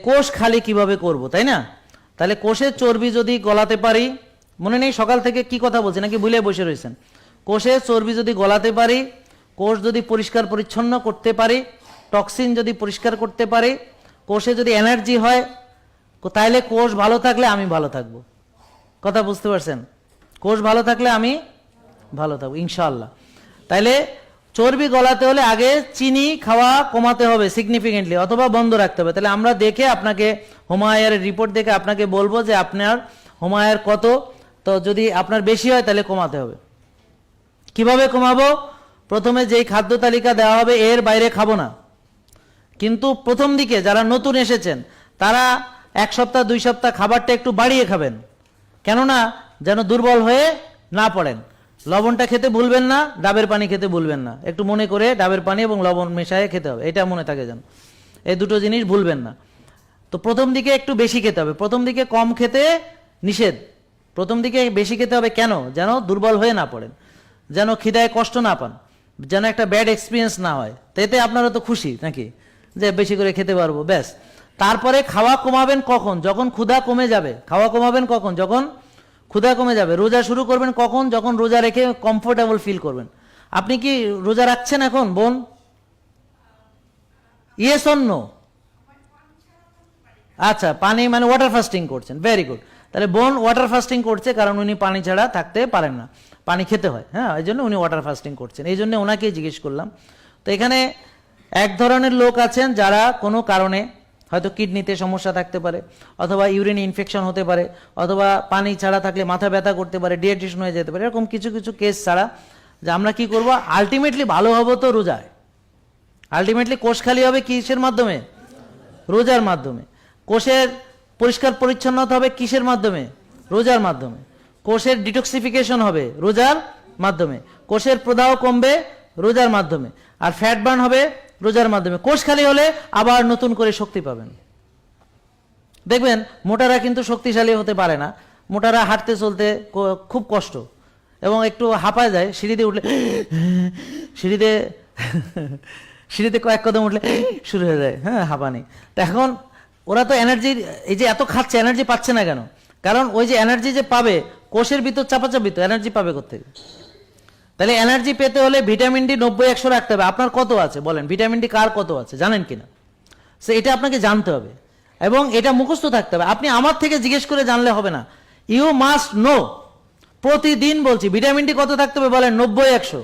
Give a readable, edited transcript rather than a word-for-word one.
কোষ খালি কিভাবে করব, তাই না? তাহলে কোষের চর্বি যদি গলাতে পারি, মনে নেই সকাল থেকে কি কথা বলছি নাকি ভুলে বসে রয়েছেন? কোষের চর্বি যদি গলাতে পারি, কোষ যদি পরিষ্কার পরিচ্ছন্ন করতে পারি, টক্সিন যদি পরিষ্কার করতে পারি, কোষে যদি এনার্জি হয়, তাহলে কোষ ভালো থাকলে আমি ভালো থাকবো। কথা বুঝতে পারছেন? কোষ ভালো থাকলে আমি ভালো থাকবো ইনশাআল্লাহ। তাইলে চর্বি গলাতে হলে আগে চিনি খাওয়া কমাতে হবে সিগনিফিকেন্টলি, অথবা বন্ধ রাখতে হবে। তাহলে আমরা দেখে আপনাকে হোমায়ারের রিপোর্ট দেখে আপনাকে বলবো যে আপনার হোমায়ার কত। তো যদি আপনার বেশি হয় তাহলে কমাতে হবে। কিভাবে কমাবো? প্রথমে যেই খাদ্য তালিকা দেওয়া হবে এর বাইরে খাবো না। কিন্তু প্রথম দিকে যারা নতুন এসেছেন তারা 1 সপ্তাহ 2 সপ্তাহ খাবারটা একটু বাড়িয়ে খাবেন, কেননা যেন দুর্বল হয়ে না পড়েন। লবণটা খেতে ভুলবেন না, ডাবের পানি খেতে ভুলবেন না। একটু মনে করে ডাবের পানি এবং লবণ মেশায় খেতে হবে, এটা মনে থাকে যেন। এই দুটো জিনিস ভুলবেন না। তো প্রথম দিকে একটু বেশি খেতে হবে, প্রথম দিকে কম খেতে নিষেধ। প্রথম দিকে বেশি খেতে হবে, কেন? যেন দুর্বল হয়ে না পড়েন, যেন খিদায় কষ্ট না পান, যেন একটা ব্যাড এক্সপিরিয়েন্স না হয়। তো এতে আপনারা তো খুশি নাকি যে বেশি করে খেতে পারবো, ব্যাস। তারপরে খাওয়া কমাবেন কখন? যখন ক্ষুধা কমে যাবে। খাওয়া কমাবেন কখন? যখন ক্ষুধা কমে যাবে। রোজা শুরু করবেন কখন? যখন রোজা রেখে কমফোর্টেবল ফিল করবেন। আপনি কি রোজা রাখছেন এখন বোন? Yes or no? আচ্ছা, পানি মানে ওয়াটার ফাস্টিং করছেন, ভেরি গুড। তাহলে বোন ওয়াটার ফাস্টিং করছে কারণ উনি পানি ছাড়া থাকতে পারেন না, পানি খেতে হয়, হ্যাঁ, এই জন্য উনি ওয়াটার ফাস্টিং করছেন। এই জন্য ওনাকেই জিজ্ঞেস করলাম। তো এখানে এক ধরনের লোক আছেন যারা কোনো কারণে, হয়তো কিডনিতে সমস্যা থাকতে পারে, অথবা ইউরিন ইনফেকশন হতে পারে, অথবা পানি ছাড়া থাকলে মাথা ব্যথা করতে পারে, ডিহাইড্রেশন হয়ে যেতে পারে, এরকম কিছু কিছু কেস ছাড়া যে আমরা কি করব, আলটিমেটলি ভালো হবো তো রোজায়। আলটিমেটলি কোষ খালি হবে কিসের মাধ্যমে? রোজার মাধ্যমে। কোষের পরিষ্কার পরিচ্ছন্নতা হবে কিসের মাধ্যমে? রোজার মাধ্যমে। কোষের ডিটক্সিফিকেশন হবে রোজার মাধ্যমে। কোষের প্রদাহ কমবে রোজার মাধ্যমে। আর ফ্যাট বার্ন হবে রোজার মাধ্যমে। কোষ খালি হলে আবার নতুন করে শক্তি পাবেন। দেখবেন মোটারা কিন্তু শক্তিশালী হতে পারে না, মোটারা হাঁটতে চলতে খুব কষ্ট এবং একটু হাঁপায় যায়। সিঁড়িতে উঠলে সিঁড়িতে কয়েক কদম উঠলে শুরু হয়ে যায়, হ্যাঁ, হাঁপানি। তো এখন ওরা তো এনার্জি, এই যে এত খাচ্ছে এনার্জি পাচ্ছে না কেন? কারণ ওই যে এনার্জি যে পাবে, কোষের ভিতর চাপাচাপি, তো এনার্জি পাবে কোত্থেকে? তাহলে এনার্জি পেতে হলে ভিটামিন ডি 90-100 রাখতে হবে। আপনার কত আছে বলেন? ভিটামিন ডি কার কত আছে জানেন কিনা? সো এটা আপনাকে জানতে হবে এবং এটা মুখস্থ থাকতে হবে। আপনি আমার থেকে জিজ্ঞেস করে জানলে হবে না, ইউ মাস্ট নো। প্রতিদিন বলছি ভিটামিন ডি কত থাকতে হবে বলেন? 90-100।